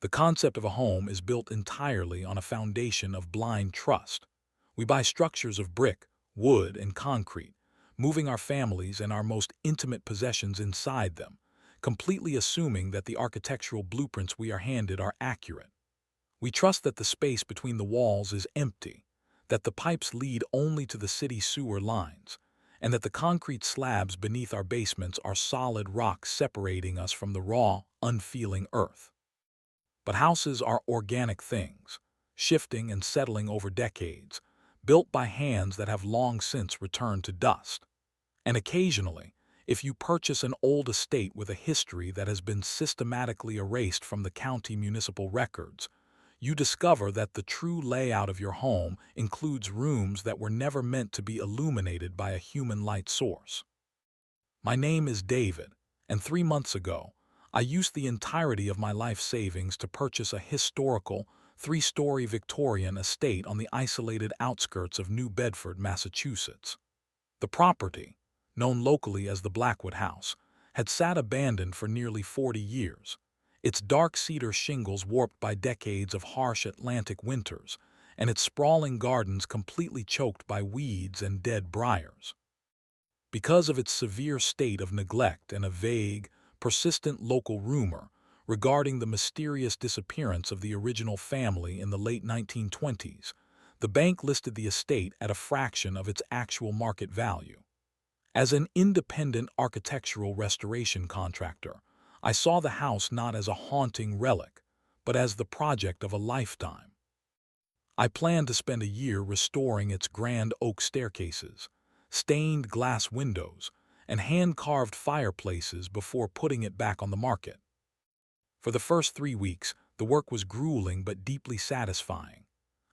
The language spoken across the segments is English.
The concept of a home is built entirely on a foundation of blind trust. We buy structures of brick, wood, and concrete, moving our families and our most intimate possessions inside them, completely assuming that the architectural blueprints we are handed are accurate. We trust that the space between the walls is empty, that the pipes lead only to the city sewer lines, and that the concrete slabs beneath our basements are solid rock separating us from the raw, unfeeling earth. But houses are organic things, shifting and settling over decades, built by hands that have long since returned to dust. And occasionally, if you purchase an old estate with a history that has been systematically erased from the county municipal records, you discover that the true layout of your home includes rooms that were never meant to be illuminated by a human light source. My name is David, and 3 months ago, I used the entirety of my life savings to purchase a historical, 3-story Victorian estate on the isolated outskirts of New Bedford, Massachusetts. The property, known locally as the Blackwood House, had sat abandoned for nearly 40 years, its dark cedar shingles warped by decades of harsh Atlantic winters, and its sprawling gardens completely choked by weeds and dead briars. Because of its severe state of neglect and a vague, persistent local rumor regarding the mysterious disappearance of the original family in the late 1920s, the bank listed the estate at a fraction of its actual market value. As an independent architectural restoration contractor, I saw the house not as a haunting relic, but as the project of a lifetime. I planned to spend a year restoring its grand oak staircases, stained glass windows, and hand-carved fireplaces before putting it back on the market. For the first 3 weeks, the work was grueling but deeply satisfying.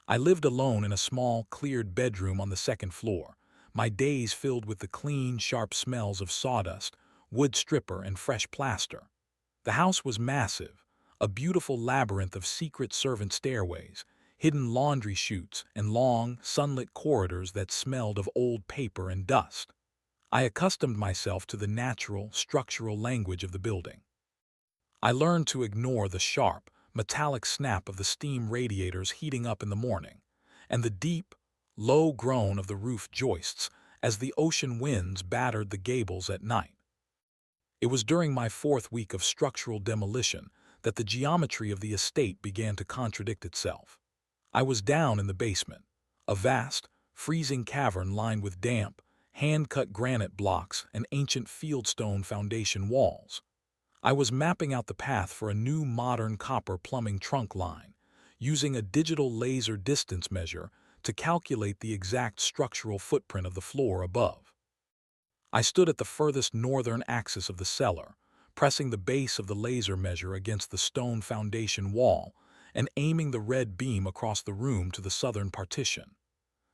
I lived alone in a small, cleared bedroom on the second floor, my days filled with the clean, sharp smells of sawdust, wood stripper, and fresh plaster. The house was massive, a beautiful labyrinth of secret servant stairways, hidden laundry chutes, and long, sunlit corridors that smelled of old paper and dust. I accustomed myself to the natural, structural language of the building. I learned to ignore the sharp, metallic snap of the steam radiators heating up in the morning, and the deep, low groan of the roof joists as the ocean winds battered the gables at night. It was during my 4th week of structural demolition that the geometry of the estate began to contradict itself. I was down in the basement, a vast, freezing cavern lined with damp, hand-cut granite blocks and ancient fieldstone foundation walls. I was mapping out the path for a new modern copper plumbing trunk line, using a digital laser distance measure to calculate the exact structural footprint of the floor above. I stood at the furthest northern axis of the cellar, pressing the base of the laser measure against the stone foundation wall and aiming the red beam across the room to the southern partition.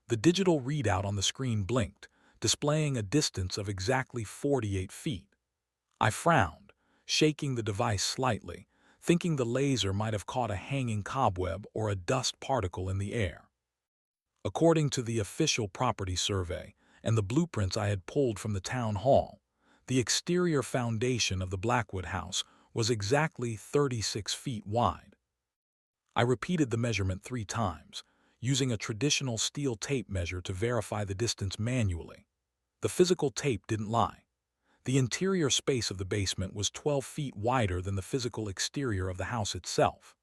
The digital readout on the screen blinked, displaying a distance of exactly 48 feet. I frowned, shaking the device slightly, thinking the laser might have caught a hanging cobweb or a dust particle in the air. According to the official property survey and the blueprints I had pulled from the town hall, the exterior foundation of the Blackwood House was exactly 36 feet wide. I repeated the measurement 3 times, using a traditional steel tape measure to verify the distance manually. The physical tape didn't lie. The interior space of the basement was 12 feet wider than the physical exterior of the house itself.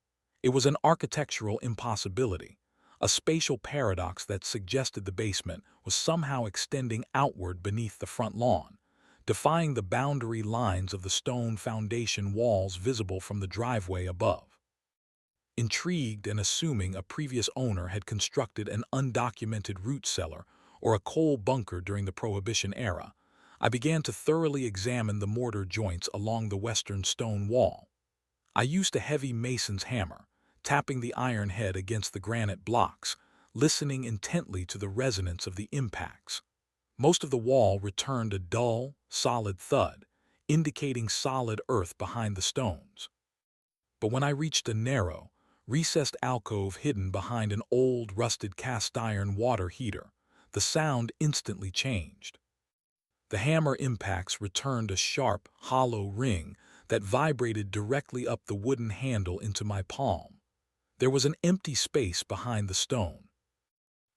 It was an architectural impossibility, a spatial paradox that suggested the basement was somehow extending outward beneath the front lawn, defying the boundary lines of the stone foundation walls visible from the driveway above. Intrigued and assuming a previous owner had constructed an undocumented root cellar or a coal bunker during the Prohibition era, I began to thoroughly examine the mortar joints along the western stone wall. I used a heavy mason's hammer, tapping the iron head against the granite blocks, listening intently to the resonance of the impacts. Most of the wall returned a dull, solid thud, indicating solid earth behind the stones. But when I reached a narrow, recessed alcove hidden behind an old, rusted cast-iron water heater, the sound instantly changed. The hammer impacts returned a sharp, hollow ring that vibrated directly up the wooden handle into my palm. There was an empty space behind the stone.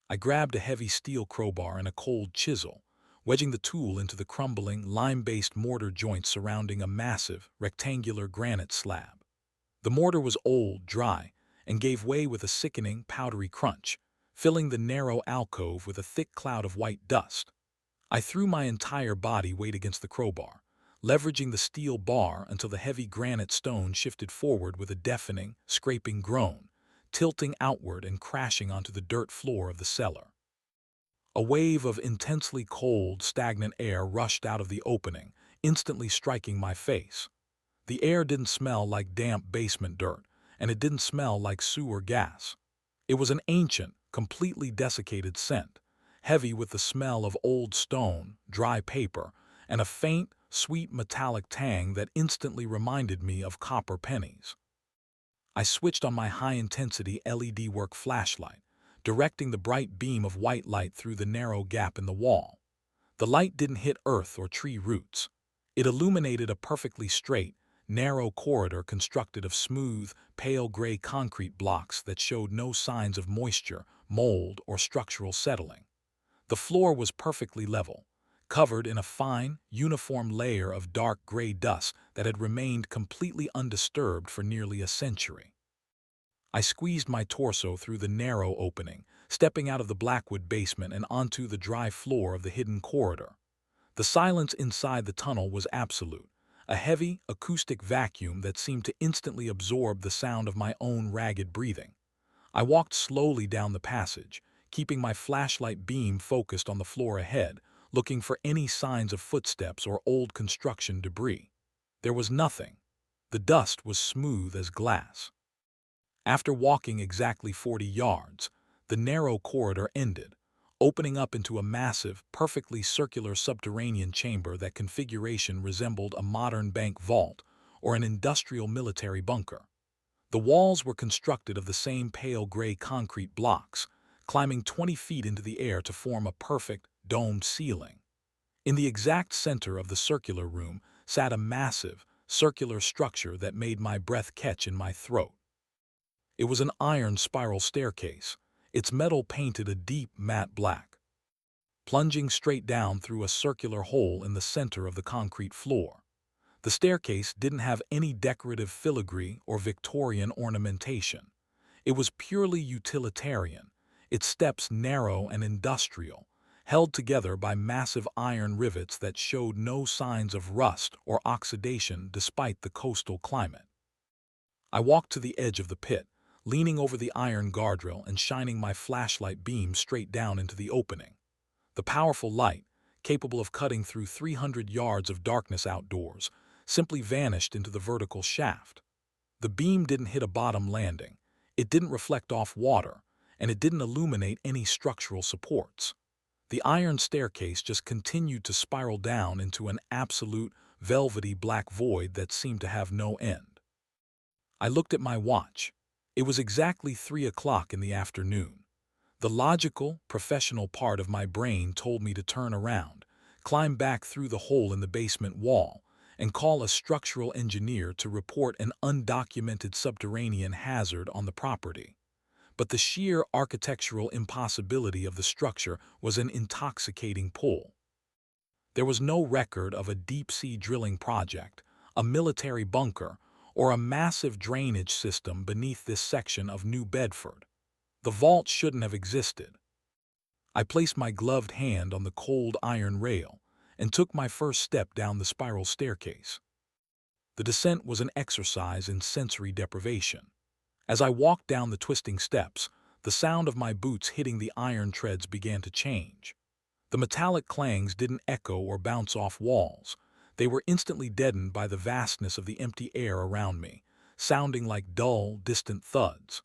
I grabbed a heavy steel crowbar and a cold chisel, wedging the tool into the crumbling, lime-based mortar joint surrounding a massive, rectangular granite slab. The mortar was old, dry, and gave way with a sickening, powdery crunch, filling the narrow alcove with a thick cloud of white dust. I threw my entire body weight against the crowbar, leveraging the steel bar until the heavy granite stone shifted forward with a deafening, scraping groan, tilting outward and crashing onto the dirt floor of the cellar. A wave of intensely cold, stagnant air rushed out of the opening, instantly striking my face. The air didn't smell like damp basement dirt, and it didn't smell like sewer gas. It was an ancient, completely desiccated scent, heavy with the smell of old stone, dry paper, and a faint, sweet metallic tang that instantly reminded me of copper pennies. I switched on my high-intensity LED work flashlight, directing the bright beam of white light through the narrow gap in the wall. The light didn't hit earth or tree roots. It illuminated a perfectly straight, narrow corridor constructed of smooth, pale gray concrete blocks that showed no signs of moisture, mold, or structural settling. The floor was perfectly level, covered in a fine, uniform layer of dark gray dust that had remained completely undisturbed for nearly a century. I squeezed my torso through the narrow opening, stepping out of the blackwood basement and onto the dry floor of the hidden corridor. The silence inside the tunnel was absolute, a heavy, acoustic vacuum that seemed to instantly absorb the sound of my own ragged breathing. I walked slowly down the passage, keeping my flashlight beam focused on the floor ahead, looking for any signs of footsteps or old construction debris. There was nothing. The dust was smooth as glass. After walking exactly 40 yards, the narrow corridor ended, opening up into a massive, perfectly circular subterranean chamber that configuration resembled a modern bank vault or an industrial military bunker. The walls were constructed of the same pale gray concrete blocks, climbing 20 feet into the air to form a perfect, domed ceiling. In the exact center of the circular room sat a massive, circular structure that made my breath catch in my throat. It was an iron spiral staircase, its metal painted a deep matte black, plunging straight down through a circular hole in the center of the concrete floor. The staircase didn't have any decorative filigree or Victorian ornamentation. It was purely utilitarian, its steps narrow and industrial, held together by massive iron rivets that showed no signs of rust or oxidation despite the coastal climate. I walked to the edge of the pit, leaning over the iron guardrail and shining my flashlight beam straight down into the opening. The powerful light, capable of cutting through 300 yards of darkness outdoors, simply vanished into the vertical shaft. The beam didn't hit a bottom landing, it didn't reflect off water, and it didn't illuminate any structural supports. The iron staircase just continued to spiral down into an absolute, velvety black void that seemed to have no end. I looked at my watch. It was exactly 3 o'clock in the afternoon. The logical, professional part of my brain told me to turn around, climb back through the hole in the basement wall, and call a structural engineer to report an undocumented subterranean hazard on the property. But the sheer architectural impossibility of the structure was an intoxicating pull. There was no record of a deep-sea drilling project, a military bunker, or a massive drainage system beneath this section of New Bedford. The vault shouldn't have existed. I placed my gloved hand on the cold iron rail and took my first step down the spiral staircase. The descent was an exercise in sensory deprivation. As I walked down the twisting steps, the sound of my boots hitting the iron treads began to change. The metallic clangs didn't echo or bounce off walls. They were instantly deadened by the vastness of the empty air around me, sounding like dull, distant thuds.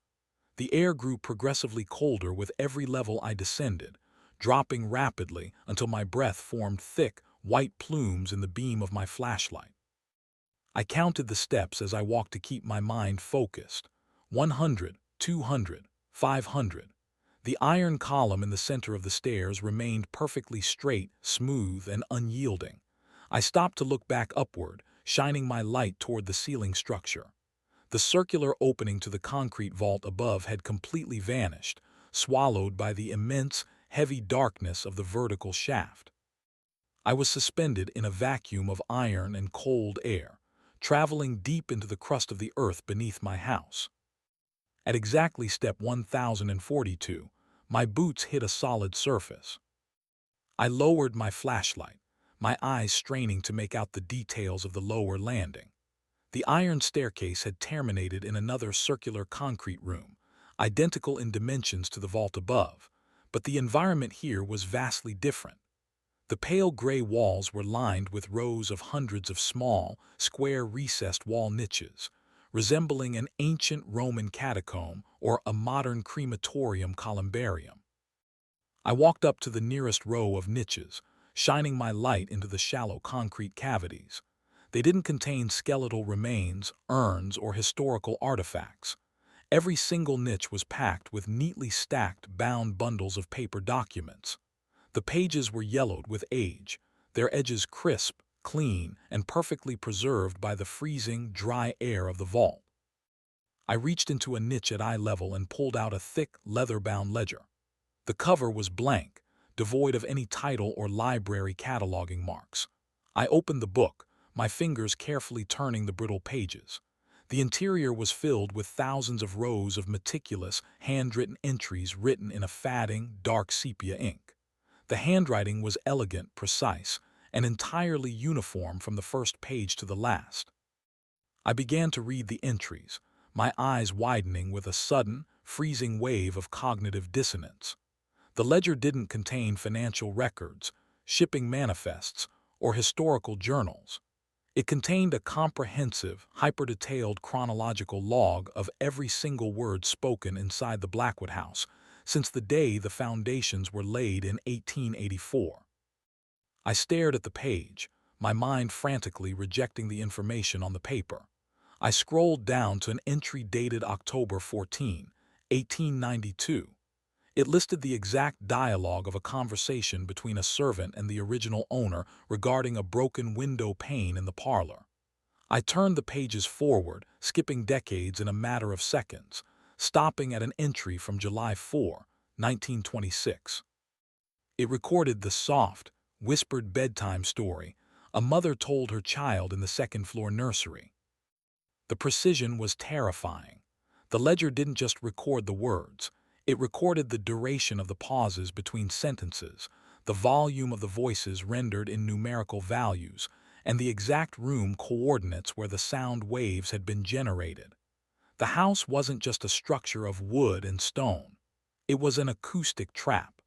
The air grew progressively colder with every level I descended, dropping rapidly until my breath formed thick, white plumes in the beam of my flashlight. I counted the steps as I walked to keep my mind focused. 100, 200, 500. The iron column in the center of the stairs remained perfectly straight, smooth, and unyielding. I stopped to look back upward, shining my light toward the ceiling structure. The circular opening to the concrete vault above had completely vanished, swallowed by the immense, heavy darkness of the vertical shaft. I was suspended in a vacuum of iron and cold air, traveling deep into the crust of the earth beneath my house. At exactly step 1042, my boots hit a solid surface. I lowered my flashlight, my eyes straining to make out the details of the lower landing. The iron staircase had terminated in another circular concrete room, identical in dimensions to the vault above, but the environment here was vastly different. The pale gray walls were lined with rows of hundreds of small, square recessed wall niches, resembling an ancient Roman catacomb or a modern crematorium columbarium. I walked up to the nearest row of niches, shining my light into the shallow concrete cavities. They didn't contain skeletal remains, urns, or historical artifacts. Every single niche was packed with neatly stacked, bound bundles of paper documents. The pages were yellowed with age, their edges crisp, clean, and perfectly preserved by the freezing, dry air of the vault. I reached into a niche at eye level and pulled out a thick, leather-bound ledger. The cover was blank, devoid of any title or library cataloging marks. I opened the book, my fingers carefully turning the brittle pages. The interior was filled with thousands of rows of meticulous, handwritten entries written in a fading, dark sepia ink. The handwriting was elegant, precise, and entirely uniform from the first page to the last. I began to read the entries, my eyes widening with a sudden, freezing wave of cognitive dissonance. The ledger didn't contain financial records, shipping manifests, or historical journals. It contained a comprehensive, hyper-detailed chronological log of every single word spoken inside the Blackwood house since the day the foundations were laid in 1884. I stared at the page, my mind frantically rejecting the information on the paper. I scrolled down to an entry dated October 14, 1892. It listed the exact dialogue of a conversation between a servant and the original owner regarding a broken window pane in the parlor. I turned the pages forward, skipping decades in a matter of seconds, stopping at an entry from July 4, 1926. It recorded the soft, whispered bedtime story a mother told her child in the second-floor nursery. The precision was terrifying. The ledger didn't just record the words. It recorded the duration of the pauses between sentences, the volume of the voices rendered in numerical values, and the exact room coordinates where the sound waves had been generated. The house wasn't just a structure of wood and stone. It was an acoustic trap.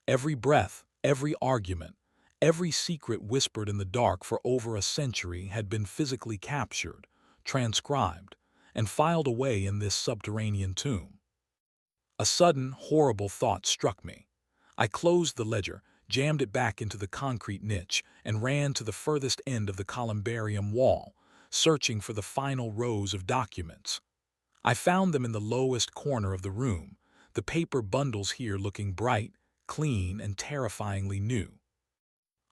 Every breath, every argument, every secret whispered in the dark for over a century had been physically captured, transcribed, and filed away in this subterranean tomb. A sudden, horrible thought struck me. I closed the ledger, jammed it back into the concrete niche, and ran to the furthest end of the columbarium wall, searching for the final rows of documents. I found them in the lowest corner of the room, the paper bundles here looking bright, clean, and terrifyingly new.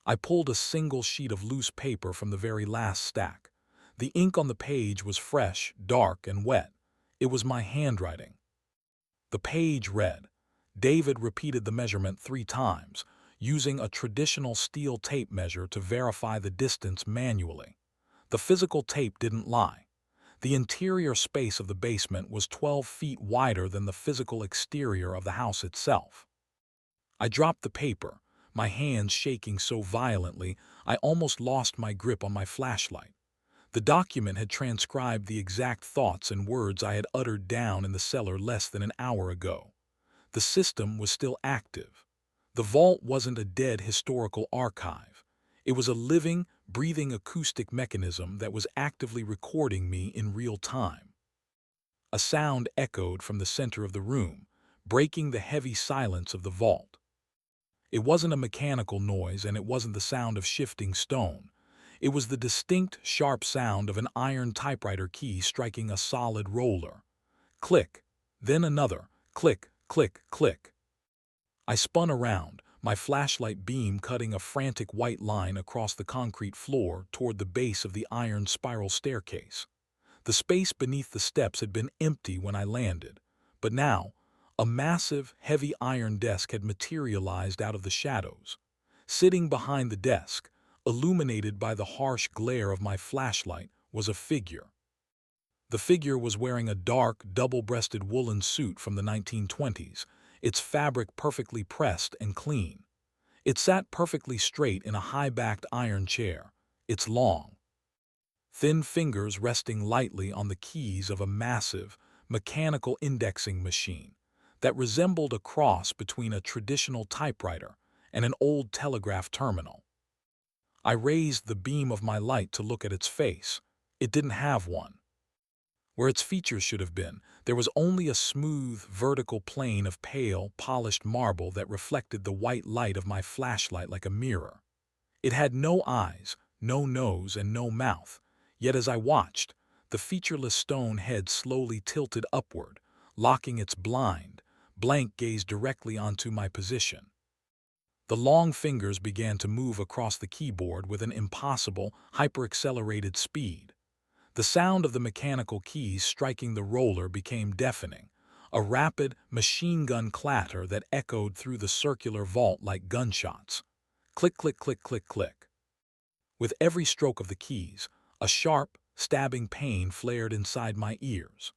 I pulled a single sheet of loose paper from the very last stack. The ink on the page was fresh, dark, and wet. It was my handwriting. The page read. David repeated the measurement 3 times, using a traditional steel tape measure to verify the distance manually. The physical tape didn't lie. The interior space of the basement was 12 feet wider than the physical exterior of the house itself. I dropped the paper, my hands shaking so violently I almost lost my grip on my flashlight. The document had transcribed the exact thoughts and words I had uttered down in the cellar less than an hour ago. The system was still active. The vault wasn't a dead historical archive. It was a living, breathing acoustic mechanism that was actively recording me in real time. A sound echoed from the center of the room, breaking the heavy silence of the vault. It wasn't a mechanical noise, and it wasn't the sound of shifting stone. It was the distinct, sharp sound of an iron typewriter key striking a solid roller. Click, then another, click, click, click. I spun around, my flashlight beam cutting a frantic white line across the concrete floor toward the base of the iron spiral staircase. The space beneath the steps had been empty when I landed, but now, a massive, heavy iron desk had materialized out of the shadows. Sitting behind the desk, illuminated by the harsh glare of my flashlight, was a figure. The figure was wearing a dark, double-breasted woolen suit from the 1920s, its fabric perfectly pressed and clean. It sat perfectly straight in a high-backed iron chair, its long, thin fingers resting lightly on the keys of a massive, mechanical indexing machine that resembled a cross between a traditional typewriter and an old telegraph terminal. I raised the beam of my light to look at its face. It didn't have one. Where its features should have been, there was only a smooth, vertical plane of pale, polished marble that reflected the white light of my flashlight like a mirror. It had no eyes, no nose, and no mouth, yet as I watched, the featureless stone head slowly tilted upward, locking its blind, blank gaze directly onto my position. The long fingers began to move across the keyboard with an impossible, hyper-accelerated speed. The sound of the mechanical keys striking the roller became deafening, a rapid, machine gun clatter that echoed through the circular vault like gunshots. Click, click, click, click, click. With every stroke of the keys, a sharp, stabbing pain flared inside my ears.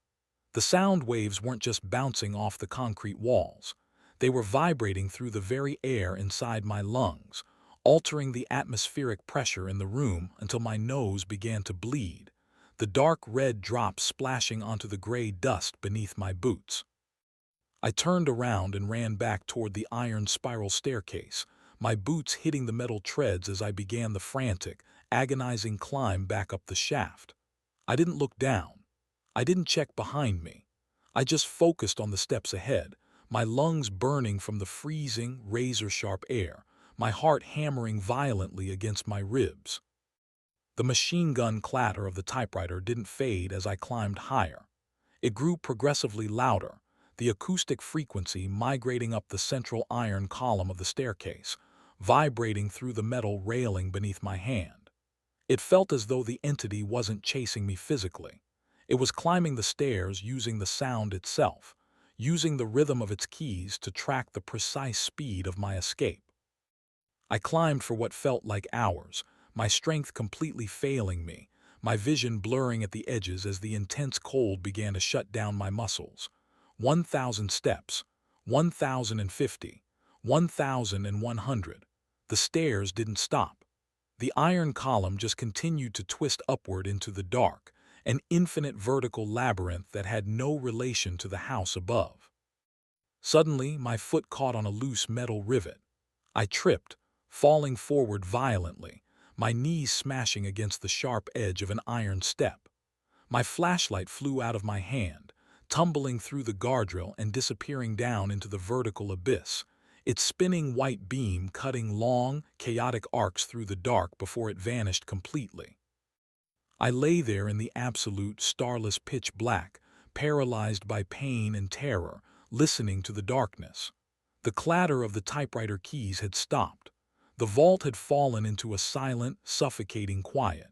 The sound waves weren't just bouncing off the concrete walls. They were vibrating through the very air inside my lungs, altering the atmospheric pressure in the room until my nose began to bleed, the dark red drops splashing onto the gray dust beneath my boots. I turned around and ran back toward the iron spiral staircase, my boots hitting the metal treads as I began the frantic, agonizing climb back up the shaft. I didn't look down. I didn't check behind me. I just focused on the steps ahead, my lungs burning from the freezing, razor-sharp air, my heart hammering violently against my ribs. The machine gun clatter of the typewriter didn't fade as I climbed higher. It grew progressively louder, the acoustic frequency migrating up the central iron column of the staircase, vibrating through the metal railing beneath my hand. It felt as though the entity wasn't chasing me physically. It was climbing the stairs using the sound itself, using the rhythm of its keys to track the precise speed of my escape. I climbed for what felt like hours, my strength completely failing me, my vision blurring at the edges as the intense cold began to shut down my muscles. 1,000 steps, 1,050, 1,100. The stairs didn't stop. The iron column just continued to twist upward into the dark, an infinite vertical labyrinth that had no relation to the house above. Suddenly, my foot caught on a loose metal rivet. I tripped, falling forward violently, my knees smashing against the sharp edge of an iron step. My flashlight flew out of my hand, tumbling through the guardrail and disappearing down into the vertical abyss, its spinning white beam cutting long, chaotic arcs through the dark before it vanished completely. I lay there in the absolute, starless pitch black, paralyzed by pain and terror, listening to the darkness. The clatter of the typewriter keys had stopped. The vault had fallen into a silent, suffocating quiet.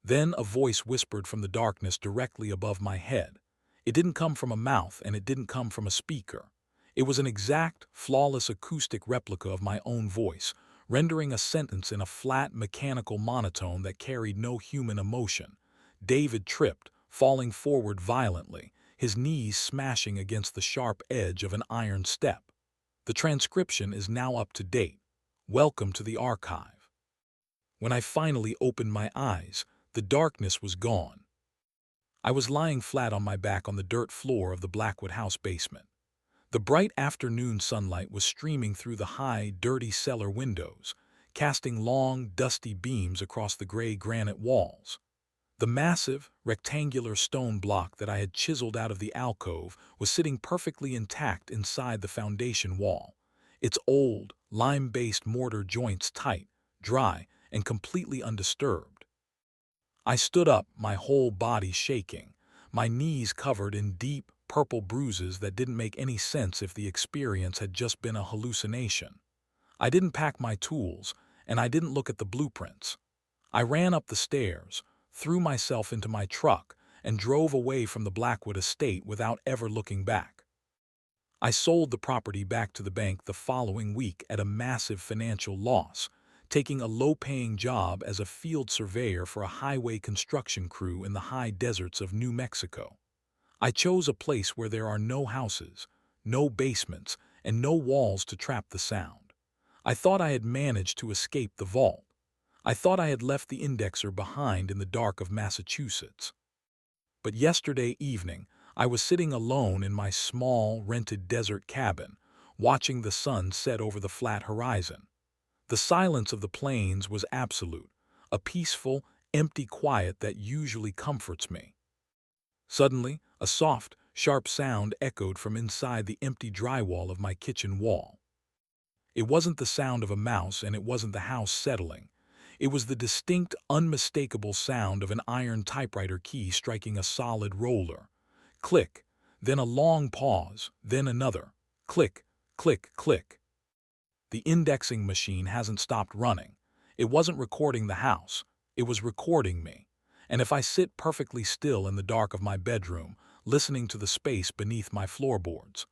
Then a voice whispered from the darkness directly above my head. It didn't come from a mouth and it didn't come from a speaker. It was an exact, flawless acoustic replica of my own voice, rendering a sentence in a flat, mechanical monotone that carried no human emotion. David tripped, falling forward violently, his knees smashing against the sharp edge of an iron step. The transcription is now up to date. Welcome to the archive. When I finally opened my eyes, the darkness was gone. I was lying flat on my back on the dirt floor of the Blackwood House basement. The bright afternoon sunlight was streaming through the high, dirty cellar windows, casting long, dusty beams across the gray granite walls. The massive, rectangular stone block that I had chiseled out of the alcove was sitting perfectly intact inside the foundation wall, its old, lime-based mortar joints tight, dry, and completely undisturbed. I stood up, my whole body shaking, my knees covered in deep, purple bruises that didn't make any sense if the experience had just been a hallucination. I didn't pack my tools, and I didn't look at the blueprints. I ran up the stairs, threw myself into my truck, and drove away from the Blackwood estate without ever looking back. I sold the property back to the bank the following week at a massive financial loss, taking a low-paying job as a field surveyor for a highway construction crew in the high deserts of New Mexico. I chose a place where there are no houses, no basements, and no walls to trap the sound. I thought I had managed to escape the vault. I thought I had left the indexer behind in the dark of Massachusetts. But yesterday evening, I was sitting alone in my small, rented desert cabin, watching the sun set over the flat horizon. The silence of the plains was absolute, a peaceful, empty quiet that usually comforts me. Suddenly, a soft, sharp sound echoed from inside the empty drywall of my kitchen wall. It wasn't the sound of a mouse, and it wasn't the house settling. It was the distinct, unmistakable sound of an iron typewriter key striking a solid roller. Click, then a long pause, then another. Click, click, click. The indexing machine hasn't stopped running. It wasn't recording the house. It was recording me. And if I sit perfectly still in the dark of my bedroom, listening to the space beneath my floorboards,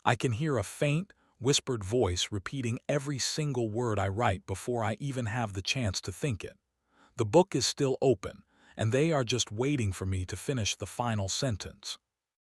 I can hear a faint, whispered voice repeating every single word I write before I even have the chance to think it. The book is still open, and they are just waiting for me to finish the final sentence.